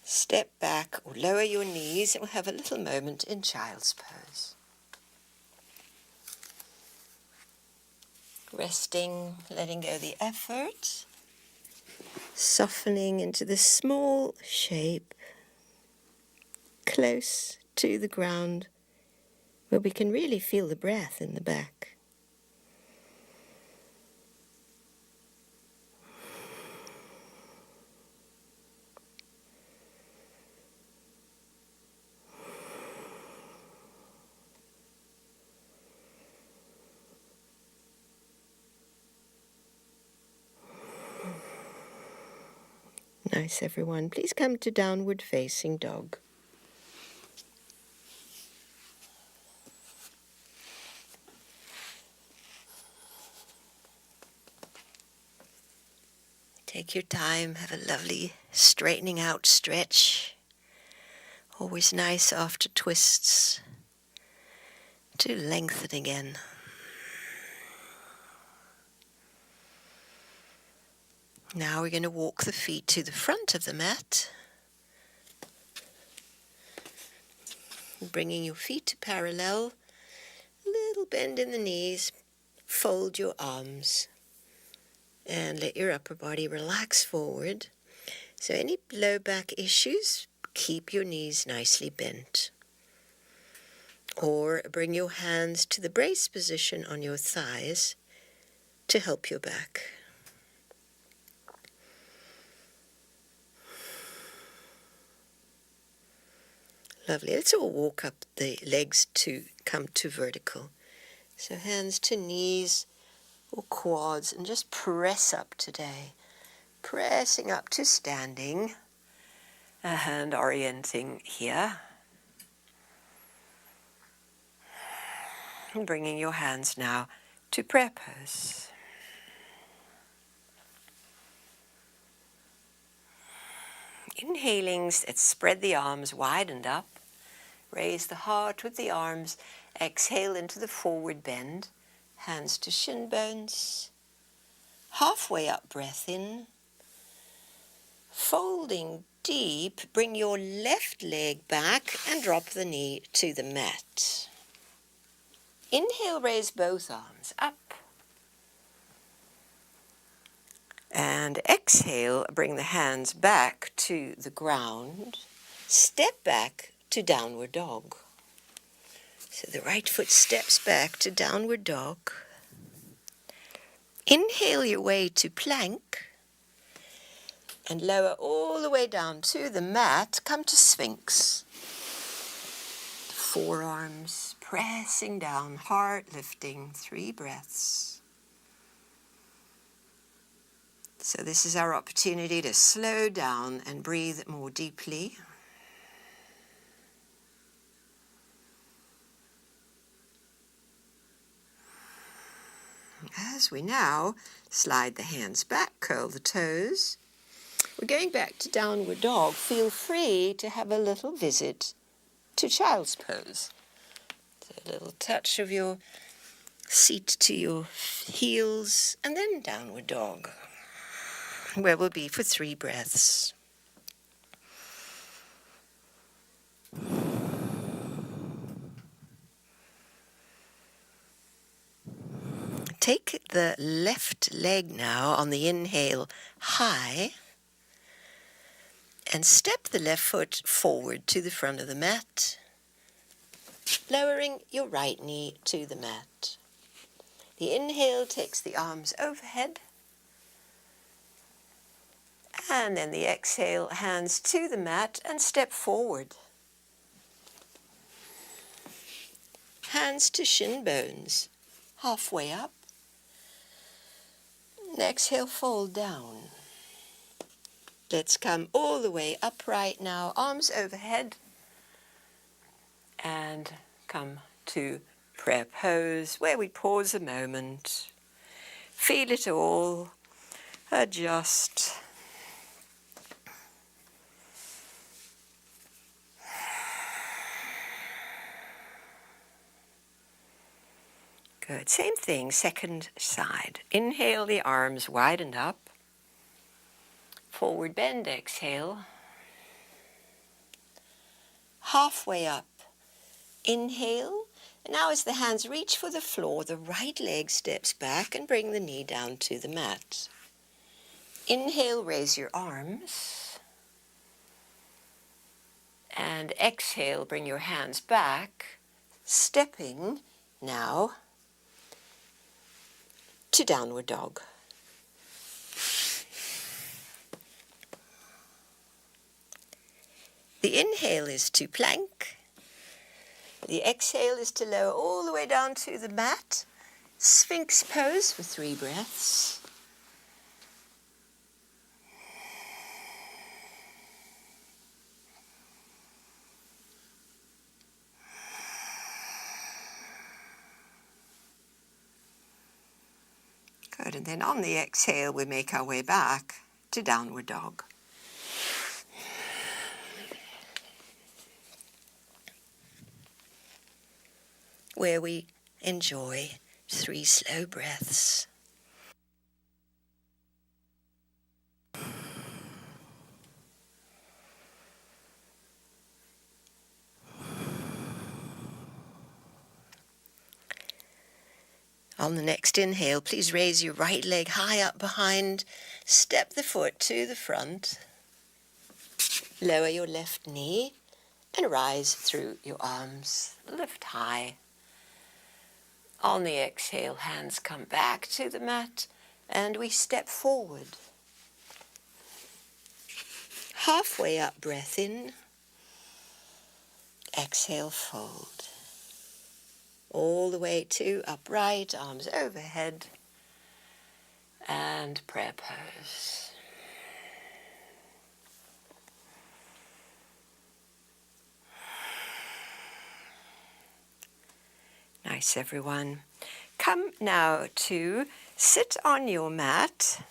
Step back or lower your knees, and we'll have a little moment in child's pose. Resting, letting go the effort, softening into the small shape, close to the ground, where we can really feel the breath in the back. Nice, everyone. Please come to downward facing dog. Take your time, have a lovely straightening out stretch. Always nice after twists to lengthen again. Now we're going to walk the feet to the front of the mat, bringing your feet to parallel, a little bend in the knees, fold your arms, and let your upper body relax forward. So any low back issues, keep your knees nicely bent. Or bring your hands to the brace position on your thighs to help your back. Lovely. Let's all walk up the legs to come to vertical. So hands to knees or quads and just press up today. Pressing up to standing and orienting here. And bringing your hands now to prayer pose. Inhaling, let's spread the arms wide and up. Raise the heart with the arms. Exhale into the forward bend. Hands to shin bones. Halfway up, breath in. Folding deep, bring your left leg back and drop the knee to the mat. Inhale, raise both arms up. And exhale, bring the hands back to the ground. Step back to downward dog. So the right foot steps back to downward dog. Inhale your way to plank. And lower all the way down to the mat. Come to Sphinx. Forearms pressing down, heart lifting, 3 breaths. So this is our opportunity to slow down and breathe more deeply. As we now slide the hands back, curl the toes. We're going back to downward dog. Feel free to have a little visit to child's pose. So a little touch of your seat to your heels, and then downward dog, where we'll be for 3 breaths. Take the left leg now on the inhale high, and step the left foot forward to the front of the mat, lowering your right knee to the mat. The inhale takes the arms overhead, and then the exhale, hands to the mat and step forward. Hands to shin bones, halfway up. And exhale, fold down. Let's come all the way upright now, arms overhead, and come to prayer pose, where we pause a moment, feel it all, adjust. Good. Same thing, second side. Inhale, the arms widen up. Forward bend, exhale. Halfway up. Inhale. Now as the hands reach for the floor, the right leg steps back and bring the knee down to the mat. Inhale, raise your arms. And exhale, bring your hands back, stepping now to downward dog. The inhale is to plank. The exhale is to lower all the way down to the mat. Sphinx pose for 3 breaths. Good, and then on the exhale we make our way back to downward dog. Where we enjoy 3 slow breaths. On the next inhale, please raise your right leg high up behind, step the foot to the front, lower your left knee and rise through your arms, lift high. On the exhale, hands come back to the mat and we step forward. Halfway up, breath in. Exhale, fold. All the way to upright, arms overhead, and prayer pose. Nice, everyone. Come now to sit on your mat.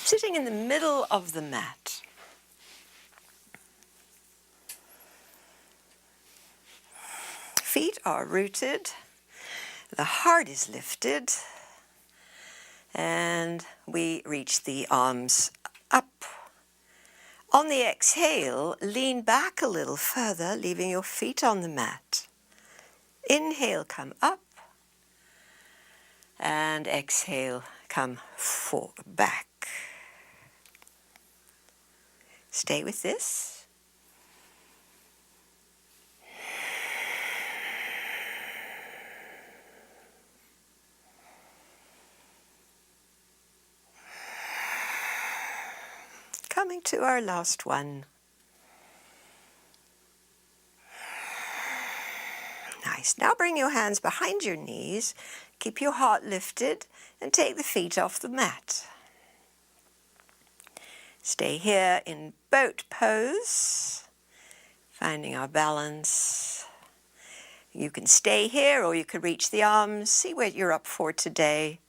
Sitting in the middle of the mat. Feet are rooted, the heart is lifted, and we reach the arms up. On the exhale, lean back a little further, leaving your feet on the mat. Inhale, come up, and exhale, come back. Stay with this. Coming to our last one. Nice. Now bring your hands behind your knees, keep your heart lifted, and take the feet off the mat. Stay here in boat pose, finding our balance. You can stay here or you can reach the arms, see what you're up for today.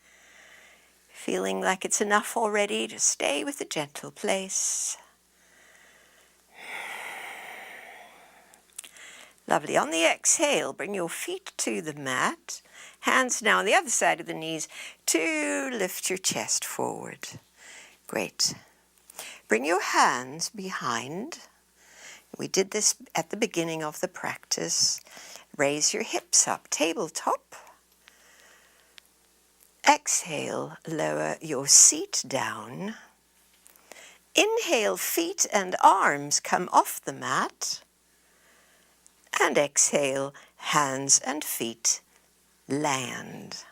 Feeling like it's enough already, just stay with the gentle place. Lovely. On the exhale, bring your feet to the mat. Hands now on the other side of the knees to lift your chest forward. Great. Bring your hands behind. We did this at the beginning of the practice. Raise your hips up, tabletop. Exhale, lower your seat down. Inhale, feet and arms come off the mat. And exhale, hands and feet land.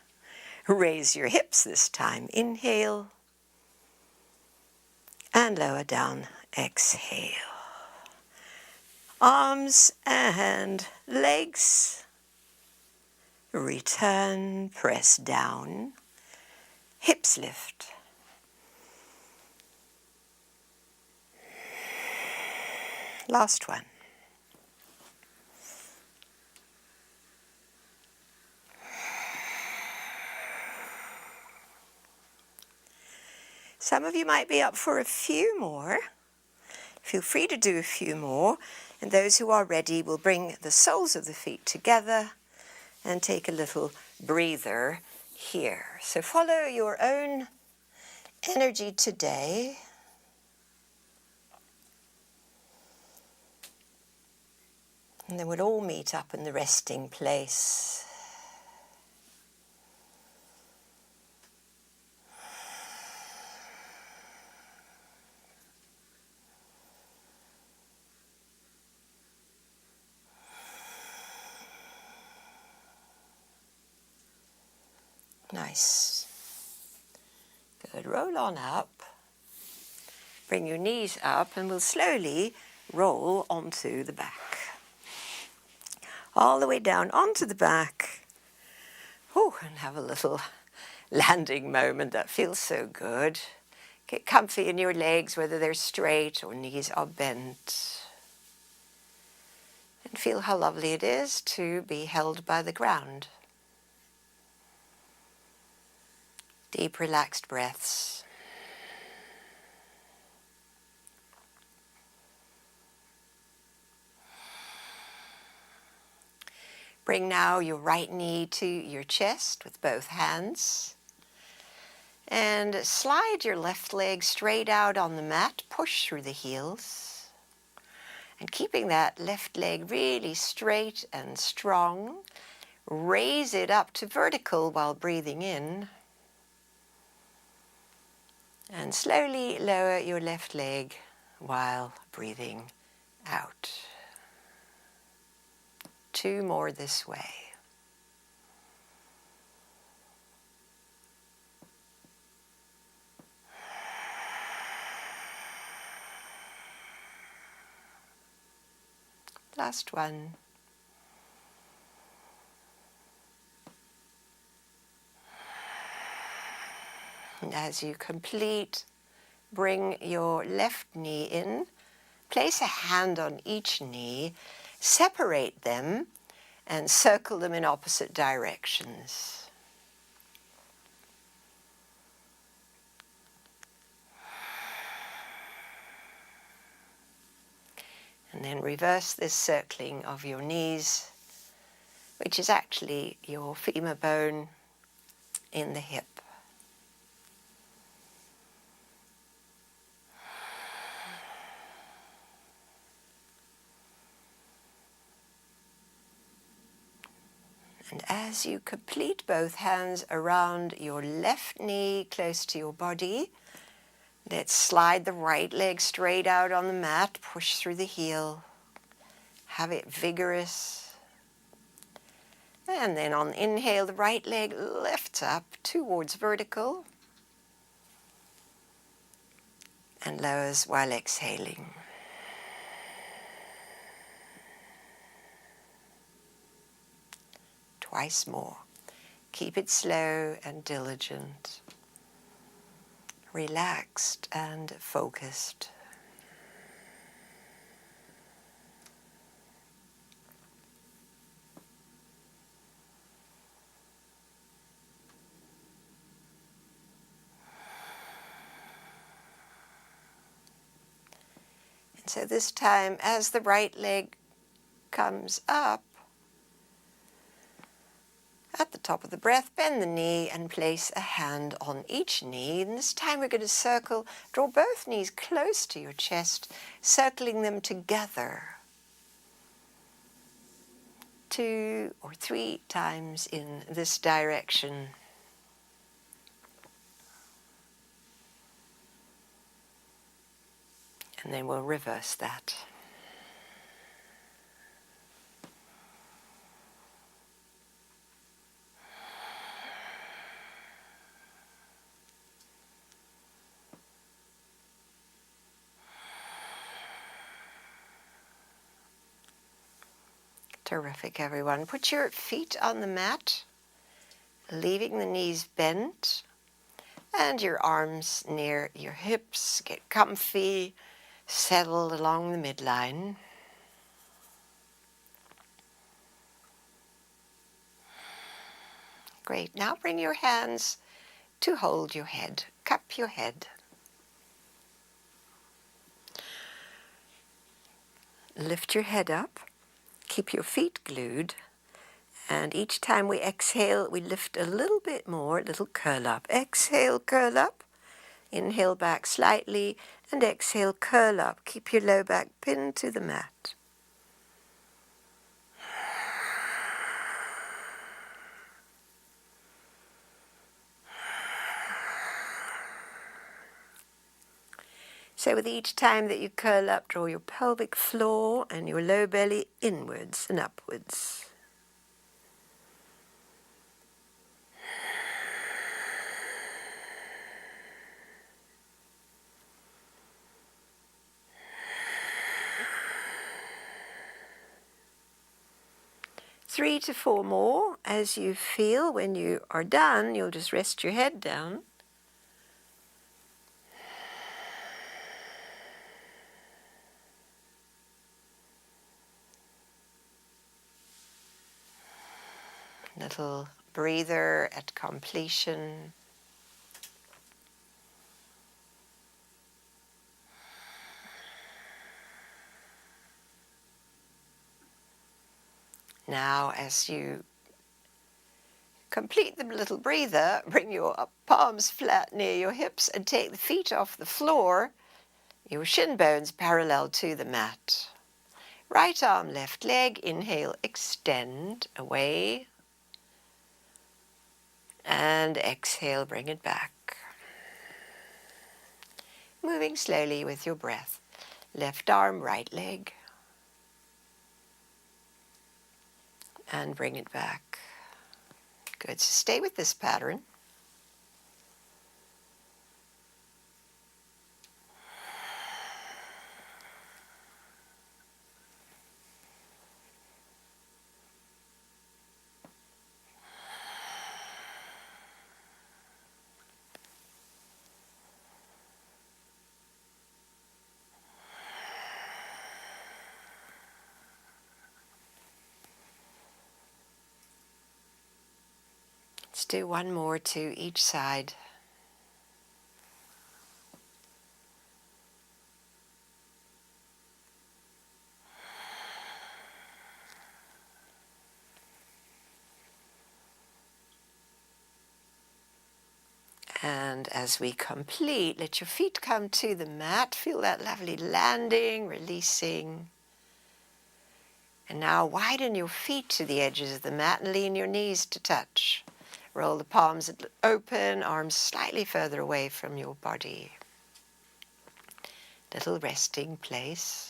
Raise your hips this time. Inhale. And lower down. Exhale. Arms and legs. Return, press down. Hips lift. Last one. Some of you might be up for a few more. Feel free to do a few more, and those who are ready will bring the soles of the feet together and take a little breather here. So follow your own energy today. And then we'll all meet up in the resting place. Nice. Good. Roll on up. Bring your knees up and we'll slowly roll onto the back. All the way down onto the back. Oh, and have a little landing moment. That feels so good. Get comfy in your legs, whether they're straight or knees are bent. And feel how lovely it is to be held by the ground. Deep, relaxed breaths. Bring now your right knee to your chest with both hands. And slide your left leg straight out on the mat. Push through the heels. And keeping that left leg really straight and strong, raise it up to vertical while breathing in. And slowly lower your left leg while breathing out. 2 more this way. Last one. And as you complete, bring your left knee in, place a hand on each knee, separate them, and circle them in opposite directions. And then reverse this circling of your knees, which is actually your femur bone in the hip. And as you complete both hands around your left knee close to your body, let's slide the right leg straight out on the mat, push through the heel, have it vigorous. And then on inhale, the right leg lifts up towards vertical and lowers while exhaling. Twice more. Keep it slow and diligent, relaxed and focused. And so this time, as the right leg comes up, at the top of the breath, bend the knee and place a hand on each knee. And this time we're going to circle, draw both knees close to your chest, circling them together 2 or 3 times in this direction. And then we'll reverse that. Terrific, everyone. Put your feet on the mat, leaving the knees bent. And your arms near your hips, get comfy, settle along the midline. Great. Now bring your hands to hold your head. Cup your head. Lift your head up. Keep your feet glued. And each time we exhale, we lift a little bit more, a little curl up. Exhale, curl up. Inhale back slightly, and exhale, curl up. Keep your low back pinned to the mat. So with each time that you curl up, draw your pelvic floor and your low belly inwards and upwards. Three to four more. As you feel, when you are done, you'll just rest your head down. Little breather at completion. Now, as you complete the little breather, bring your palms flat near your hips and take the feet off the floor, your shin bones parallel to the mat. Right arm, left leg, inhale, extend away, and exhale, bring it back. Moving slowly with your breath. Left arm, right leg, and bring it back. Good, so stay with this pattern. Let's do one more to each side. And as we complete, let your feet come to the mat. Feel that lovely landing, releasing. And now widen your feet to the edges of the mat and lean your knees to touch. Roll the palms open, arms slightly further away from your body. Little resting place.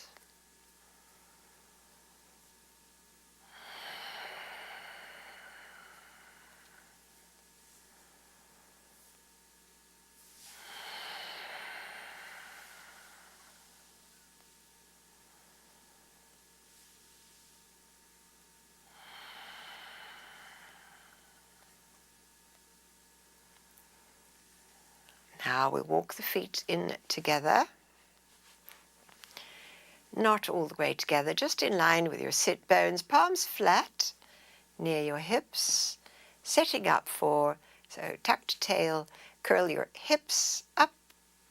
Now we walk the feet in together. Not all the way together, just in line with your sit bones, palms flat near your hips, setting up for, so tucked tail, curl your hips up,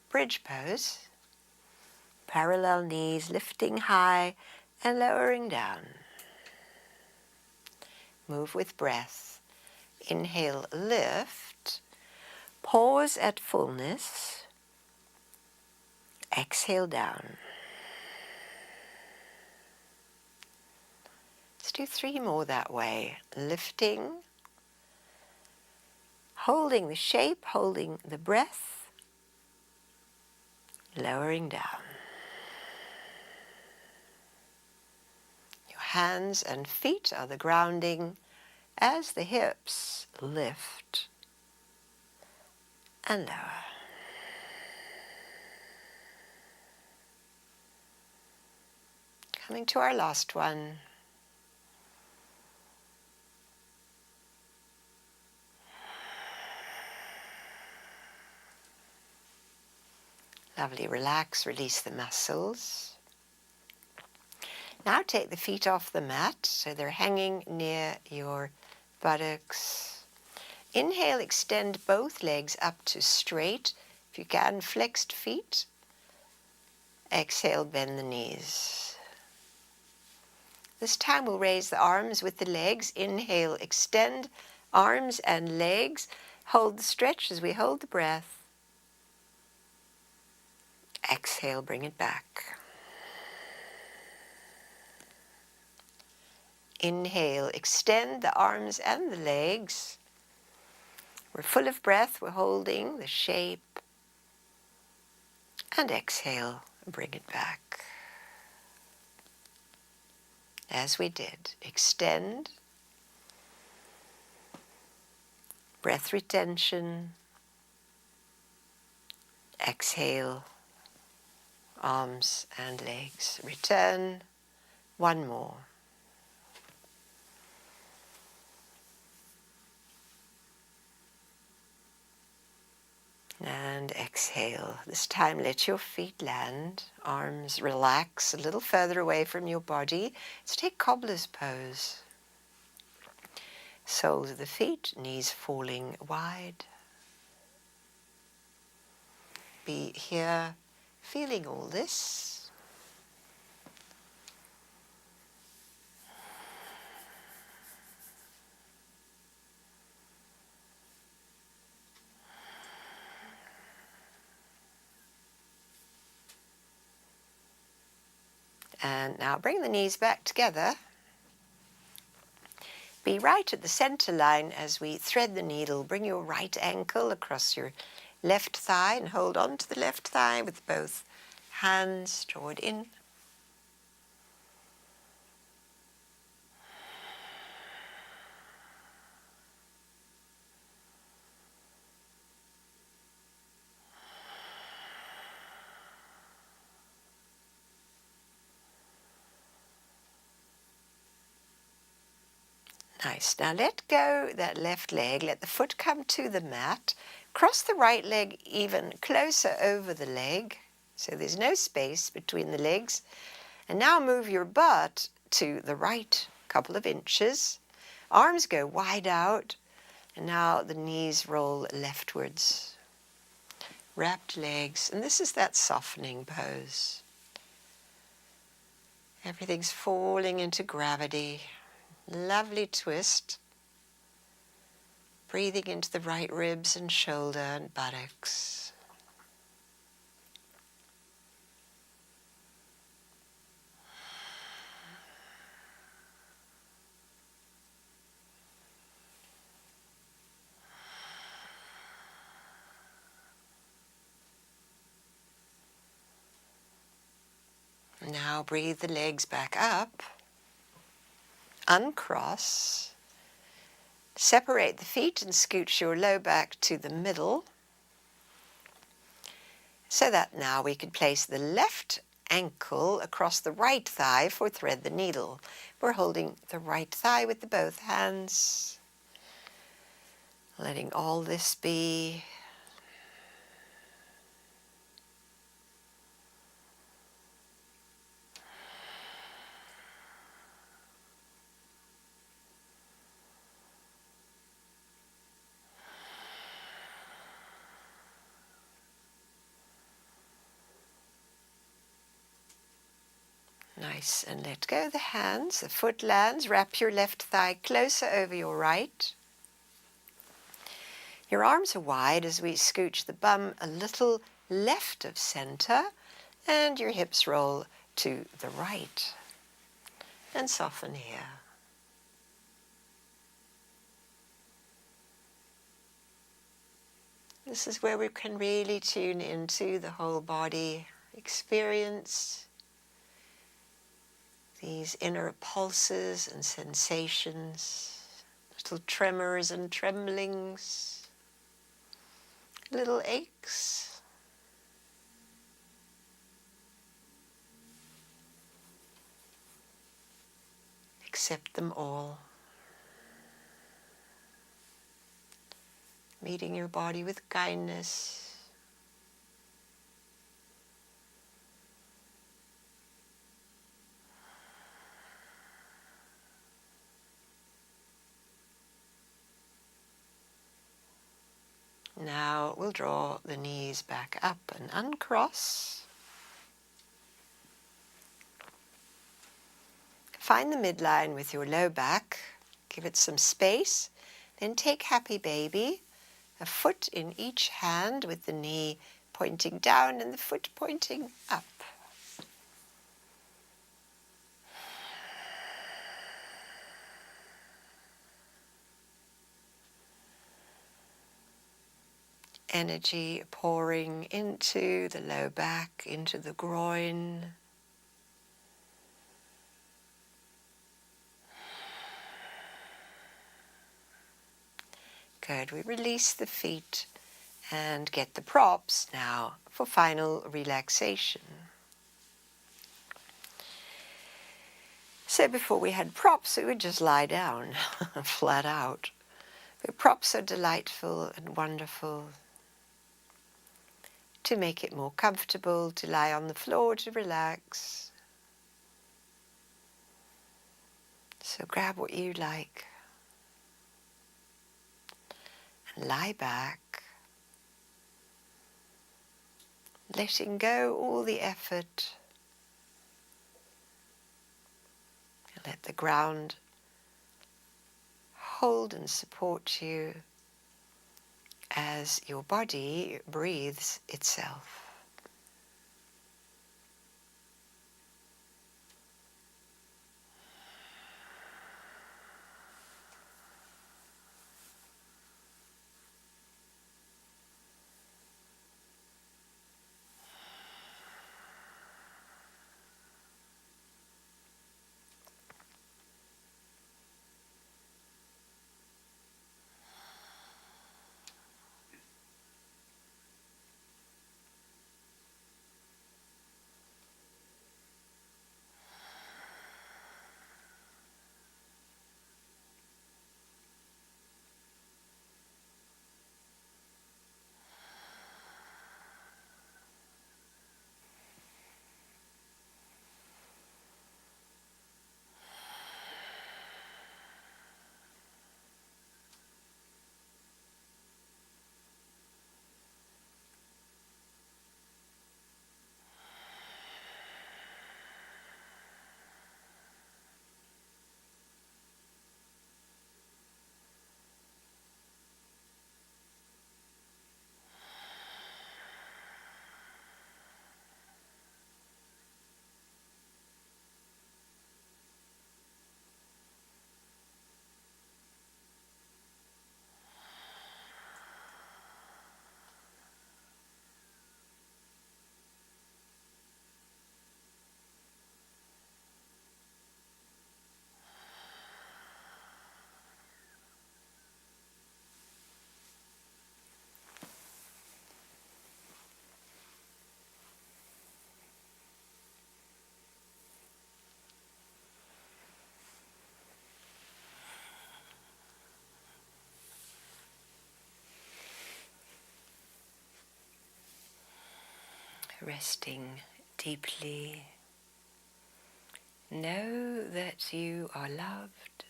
bridge pose, parallel knees lifting high and lowering down. Move with breath. Inhale, lift, pause at fullness, exhale down. Let's do three more that way. Lifting, holding the shape, holding the breath, lowering down. Your hands and feet are the grounding as the hips lift and lower. Coming to our last one. Lovely, relax, release the muscles. Now take the feet off the mat so they're hanging near your buttocks. Inhale, extend both legs up to straight. If you can, flexed feet. Exhale, bend the knees. This time we'll raise the arms with the legs. Inhale, extend arms and legs. Hold the stretch as we hold the breath. Exhale, bring it back. Inhale, extend the arms and the legs. We're full of breath, we're holding the shape. And exhale, bring it back. As we did, extend, breath retention, exhale, arms and legs. Return, one more. And exhale. This time let your feet land, arms relax a little further away from your body. Let's take cobbler's pose. Soles of the feet, knees falling wide. Be here feeling all this. And now bring the knees back together. Be right at the center line as we thread the needle. Bring your right ankle across your left thigh and hold on to the left thigh with both hands. Draw it in. Nice. Now let go that left leg. Let the foot come to the mat. Cross the right leg even closer over the leg, so there's no space between the legs. And now move your butt to the right couple of inches. Arms go wide out. And now the knees roll leftwards. Wrapped legs. And this is that softening pose. Everything's falling into gravity. Lovely twist. Breathing into the right ribs and shoulder and buttocks. Now breathe the legs back up. Uncross. Separate the feet and scooch your low back to the middle. So that now we can place the left ankle across the right thigh for thread the needle. We're holding the right thigh with the both hands. Letting all this be. Nice, and let go the hands. The foot lands. Wrap your left thigh closer over your right. Your arms are wide as we scooch the bum a little left of center, and your hips roll to the right. And soften here. This is where we can really tune into the whole body, experience these inner pulses and sensations, little tremors and tremblings, little aches. Accept them all. Meeting your body with kindness. Now we'll draw the knees back up and uncross. Find the midline with your low back, give it some space, then take happy baby, a foot in each hand with the knee pointing down and the foot pointing up. Energy pouring into the low back, into the groin. Good. We release the feet and get the props now for final relaxation. So before we had props, we would just lie down, flat out. But props are delightful and wonderful to make it more comfortable, to lie on the floor, to relax. So grab what you like and lie back, letting go all the effort. Let the ground hold and support you as your body breathes itself. Resting deeply. Know that you are loved,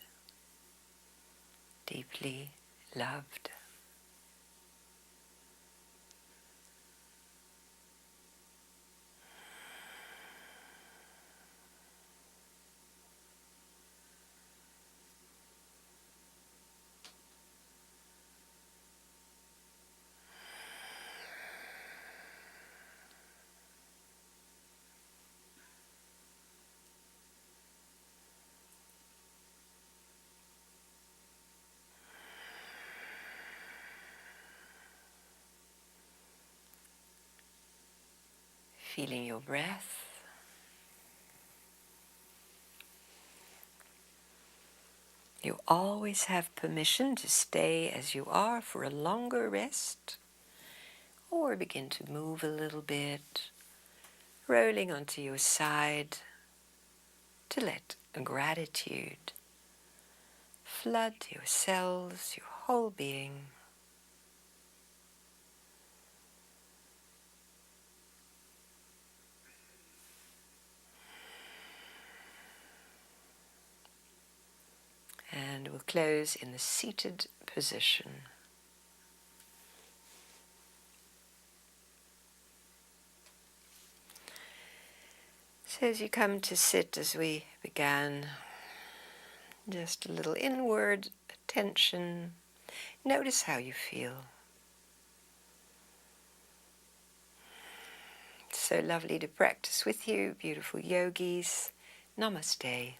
deeply loved. Feeling your breath. You always have permission to stay as you are for a longer rest, or begin to move a little bit, rolling onto your side, to let gratitude flood your cells, your whole being. And we'll close in the seated position. So as you come to sit as we began, just a little inward attention. Notice how you feel. It's so lovely to practice with you, beautiful yogis. Namaste.